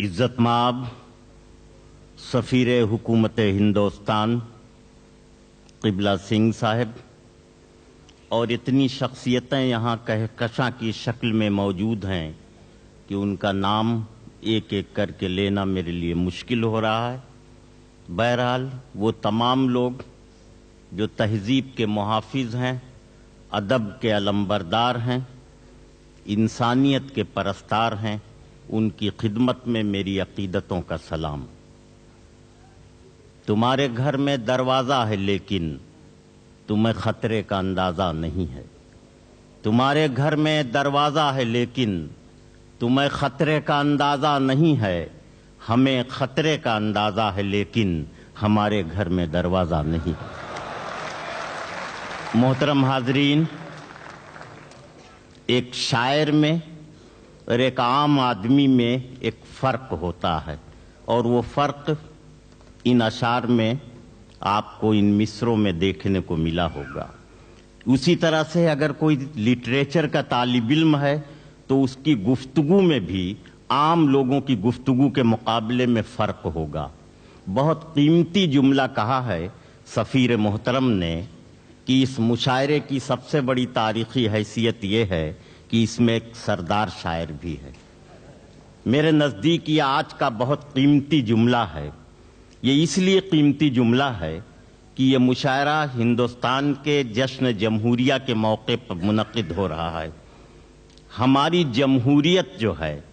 इज्जत माब सफीर हुकूमत हिंदुस्तान क़िबला सिंह साहब और इतनी शख्सियतें यहाँ कहकशां की शक्ल में मौजूद हैं कि उनका नाम एक एक करके लेना मेरे लिए मुश्किल हो रहा है। बहरहाल वो तमाम लोग जो तहजीब के मुहाफिज हैं, अदब के अलंबरदार हैं, इंसानियत के परस्तार हैं, उनकी खिदमत में मेरी अकीदतों का सलाम। तुम्हारे घर में दरवाज़ा है लेकिन तुम्हें खतरे का अंदाज़ा नहीं है। तुम्हारे घर में दरवाज़ा है लेकिन तुम्हें खतरे का अंदाज़ा नहीं है। हमें खतरे का अंदाज़ा है लेकिन हमारे घर में दरवाज़ा नहीं। मोहतरम हाज़रीन, एक शायर में और एक आम आदमी में एक फ़र्क होता है और वो फ़र्क इन अशार में आपको इन मिसरों में देखने को मिला होगा। उसी तरह से अगर कोई लिटरेचर का तालिब इल्म है तो उसकी गुफ्तगू में भी आम लोगों की गुफ्तगू के मुकाबले में फ़र्क होगा। बहुत कीमती जुमला कहा है सफ़ीर मोहतरम ने कि इस मुशायरे की सबसे बड़ी तारीख़ी हैसियत ये है कि इसमें एक सरदार शायर भी है। मेरे नज़दीक ये आज का बहुत कीमती जुमला है। ये इसलिए कीमती जुमला है कि ये मुशायरा हिंदुस्तान के जश्न जमहूरिया के मौके पर मुनक़िद हो रहा है। हमारी जमहूरियत जो है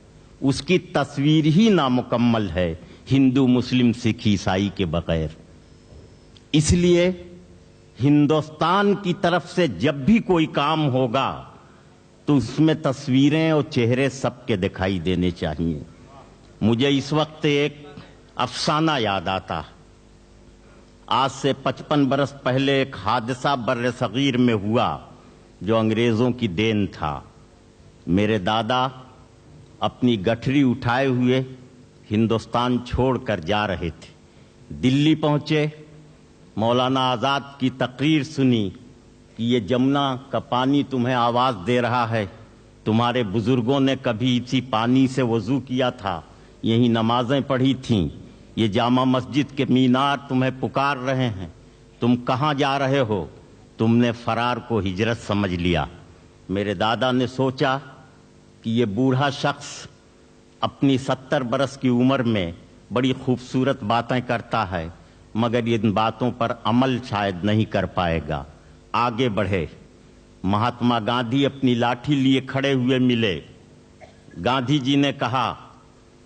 उसकी तस्वीर ही नामुकम्मल है हिंदू मुस्लिम सिख ईसाई के बगैर। इसलिए हिंदुस्तान की तरफ से जब भी कोई काम होगा तो उसमें तस्वीरें और चेहरे सबके दिखाई देने चाहिए। मुझे इस वक्त एक अफसाना याद आता। आज से 55 बरस पहले एक हादसा बर्र सगीर में हुआ जो अंग्रेज़ों की देन था। मेरे दादा अपनी गठरी उठाए हुए हिंदुस्तान छोड़कर जा रहे थे। दिल्ली पहुंचे, मौलाना आज़ाद की तकरीर सुनी कि ये जमुना का पानी तुम्हें आवाज़ दे रहा है। तुम्हारे बुजुर्गों ने कभी इसी पानी से वज़ू किया था, यही नमाजें पढ़ी थीं। ये जामा मस्जिद के मीनार तुम्हें पुकार रहे हैं। तुम कहाँ जा रहे हो? तुमने फरार को हिजरत समझ लिया। मेरे दादा ने सोचा कि ये बूढ़ा शख्स अपनी 70 बरस की उम्र में बड़ी खूबसूरत बातें करता है, मगर इन बातों पर अमल शायद नहीं कर पाएगा। आगे बढ़े। महात्मा गांधी अपनी लाठी लिए खड़े हुए मिले। गांधी जी ने कहा,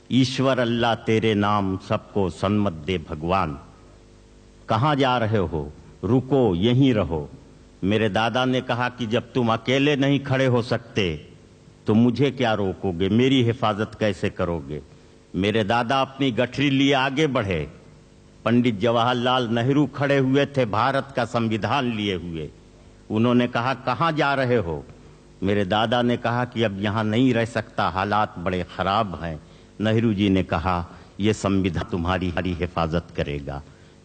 ईश्वर अल्लाह तेरे नाम सबको सन्मत दे भगवान। कहाँ जा रहे हो? रुको, यहीं रहो। मेरे दादा ने कहा कि जब तुम अकेले नहीं खड़े हो सकते तो मुझे क्या रोकोगे? मेरी हिफाजत कैसे करोगे? मेरे दादा अपनी गठरी लिए आगे बढ़े। पंडित जवाहरलाल नेहरू खड़े हुए थे भारत का संविधान लिए हुए। उन्होंने कहा, कहाँ जा रहे हो? मेरे दादा ने कहा कि अब यहाँ नहीं रह सकता, हालात बड़े ख़राब हैं। नेहरू जी ने कहा, ये संविधान तुम्हारी हिफाजत करेगा।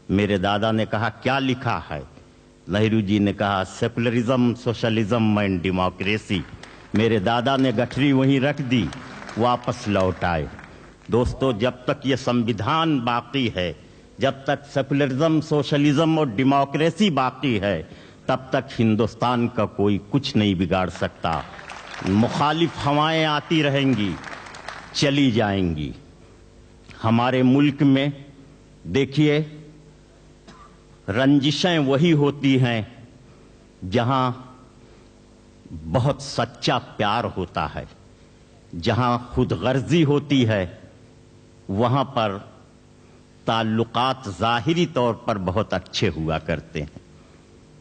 मेरे दादा ने कहा, क्या लिखा है? नेहरू जी ने कहा, सेकुलरिज्म, सोशलिज्म एंड डेमोक्रेसी। मेरे दादा ने गठरी वहीं रख दी, वापस लौट आए। दोस्तों, जब तक ये संविधान बाकी है, जब तक सेकुलरिज्म, सोशलिज्म और डेमोक्रेसी बाकी है, तब तक हिंदुस्तान का कोई कुछ नहीं बिगाड़ सकता। मुखालिफ हवाएं आती रहेंगी, चली जाएंगी। हमारे मुल्क में देखिए, रंजिशें वही होती हैं जहां बहुत सच्चा प्यार होता है। जहां खुदगर्जी होती है वहां पर ताल्लुकात ज़ाहिरी तौर पर बहुत अच्छे हुआ करते हैं।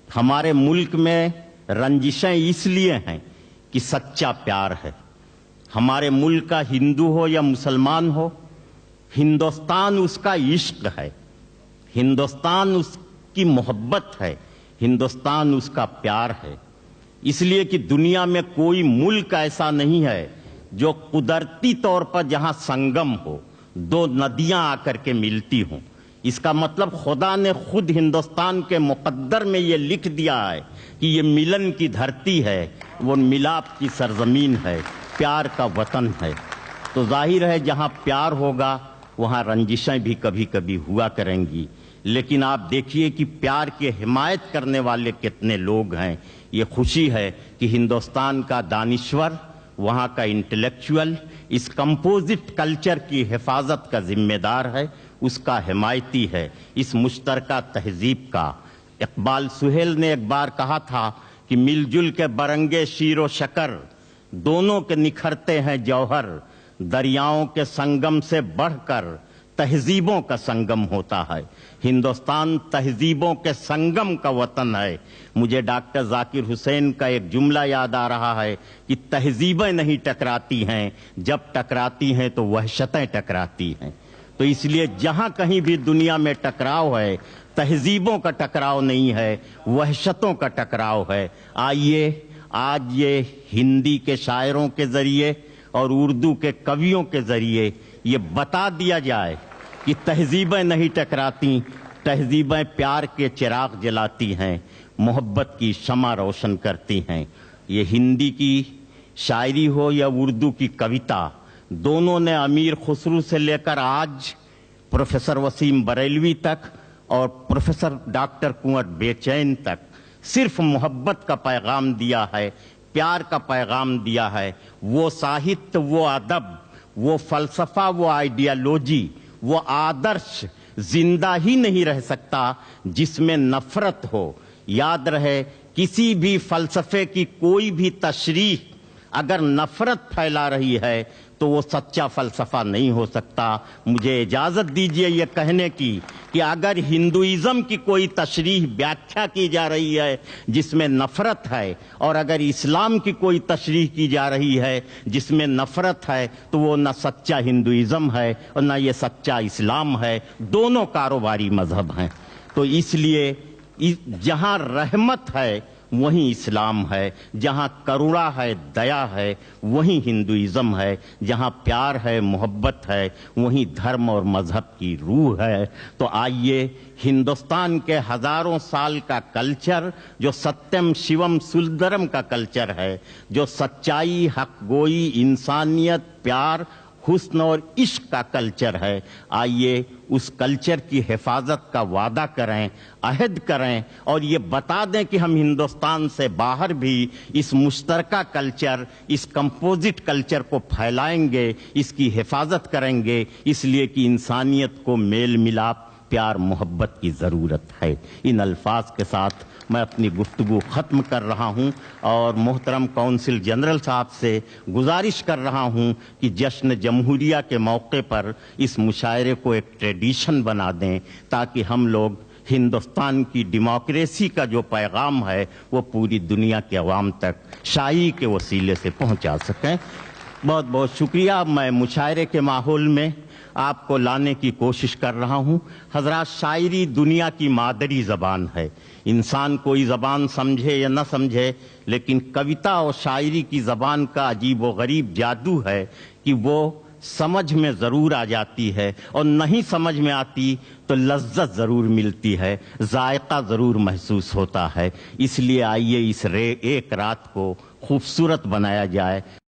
हमारे मुल्क में रंजिशें इसलिए हैं कि सच्चा प्यार है। हमारे मुल्क का हिंदू हो या मुसलमान हो, हिंदुस्तान उसका इश्क है, हिंदुस्तान उसकी मोहब्बत है, हिंदुस्तान उसका प्यार है। इसलिए कि दुनिया में कोई मुल्क ऐसा नहीं है जो कुदरती तौर पर जहां संगम हो, दो नदियां आकर के मिलती हों। इसका मतलब खुदा ने खुद हिंदुस्तान के मुकद्दर में ये लिख दिया है कि ये मिलन की धरती है, वो मिलाप की सरजमीन है, प्यार का वतन है। तो जाहिर है जहां प्यार होगा वहां रंजिशें भी कभी कभी हुआ करेंगी, लेकिन आप देखिए कि प्यार की हिमायत करने वाले कितने लोग हैं। ये खुशी है कि हिंदुस्तान का दानिश्वर, वहाँ का इंटेलेक्चुअल इस कंपोजिट कल्चर की हिफाजत का जिम्मेदार है, उसका हिमायती है, इस मुश्तरका तहजीब का। इकबाल सुहेल ने एक बार कहा था कि मिलजुल के बरंगे शीरो शकर, दोनों के निखरते हैं जौहर, दरियाओं के संगम से बढ़कर तहजीबों का संगम होता है। हिंदुस्तान तहजीबों के संगम का वतन है। मुझे डॉक्टर जाकिर हुसैन का एक जुमला याद आ रहा है कि तहजीबें नहीं टकराती हैं, जब टकराती हैं तो वहशतें टकराती हैं। तो इसलिए जहां कहीं भी दुनिया में टकराव है, तहजीबों का टकराव नहीं है, वहशतों का टकराव है। आइए आज ये हिंदी के शायरों के जरिए और उर्दू के कवियों के जरिए ये बता दिया जाए कि तहजीबें नहीं टकराती, तहजीबें प्यार के चिराग जलाती हैं, मोहब्बत की शमा रोशन करती हैं। ये हिंदी की शायरी हो या उर्दू की कविता, दोनों ने अमीर खुसरू से लेकर आज प्रोफेसर वसीम बरेलवी तक और प्रोफेसर डॉक्टर कुंवर बेचैन तक सिर्फ मोहब्बत का पैगाम दिया है, प्यार का पैगाम दिया है। वो साहित्य, वो अदब, वो फलसफा, वो आइडियोलॉजी, वो आदर्श जिंदा ही नहीं रह सकता जिसमें नफरत हो। याद रहे, किसी भी फलसफे की कोई भी तशरीह अगर नफरत फैला रही है तो वो सच्चा फलसफा नहीं हो सकता। मुझे इजाजत दीजिए ये कहने की कि अगर हिंदुइज्म की कोई तशरीह व्याख्या की जा रही है जिसमें नफरत है, और अगर इस्लाम की कोई तशरीह की जा रही है जिसमें नफरत है, तो वो न सच्चा हिंदुइज्म है और न ये सच्चा इस्लाम है। दोनों कारोबारी मजहब हैं। तो इसलिए जहां रहमत है वहीं इस्लाम है, जहां करुणा है, दया है, वहीं हिंदुइज्म है, जहां प्यार है, मोहब्बत है, वहीं धर्म और मजहब की रूह है। तो आइए हिंदुस्तान के हजारों साल का कल्चर, जो सत्यम शिवम सुंदरम का कल्चर है, जो सच्चाई, हक गोई, इंसानियत, प्यार, हुस्न और इश्क का कल्चर है, आइए उस कल्चर की हिफाजत का वादा करें, अहद करें और ये बता दें कि हम हिंदुस्तान से बाहर भी इस मुश्तरका कल्चर, इस कंपोजिट कल्चर को फैलाएंगे, इसकी हिफाजत करेंगे, इसलिए कि इंसानियत को मेल मिलाप, प्यार, मोहब्बत की ज़रूरत है। इन अल्फाज के साथ मैं अपनी गुफ्तगू ख़त्म कर रहा हूँ और मोहतरम कौंसिल जनरल साहब से गुजारिश कर रहा हूँ कि जश्न जमहूरिया के मौके पर इस मुशायरे को एक ट्रेडिशन बना दें, ताकि हम लोग हिंदुस्तान की डेमोक्रेसी का जो पैगाम है वो पूरी दुनिया के अवाम तक शायरी के वसीले से पहुँचा सकें। बहुत बहुत शुक्रिया। मैं मुशायरे के माहौल में आपको लाने की कोशिश कर रहा हूँ। हजरात, शायरी दुनिया की मादरी ज़बान है। इंसान कोई ज़बान समझे या न समझे, लेकिन कविता और शायरी की ज़बान का अजीब व गरीब जादू है कि वो समझ में ज़रूर आ जाती है, और नहीं समझ में आती तो लज्जत ज़रूर मिलती है, जायका ज़रूर महसूस होता है। इसलिए आइए इस एक रात को खूबसूरत बनाया जाए।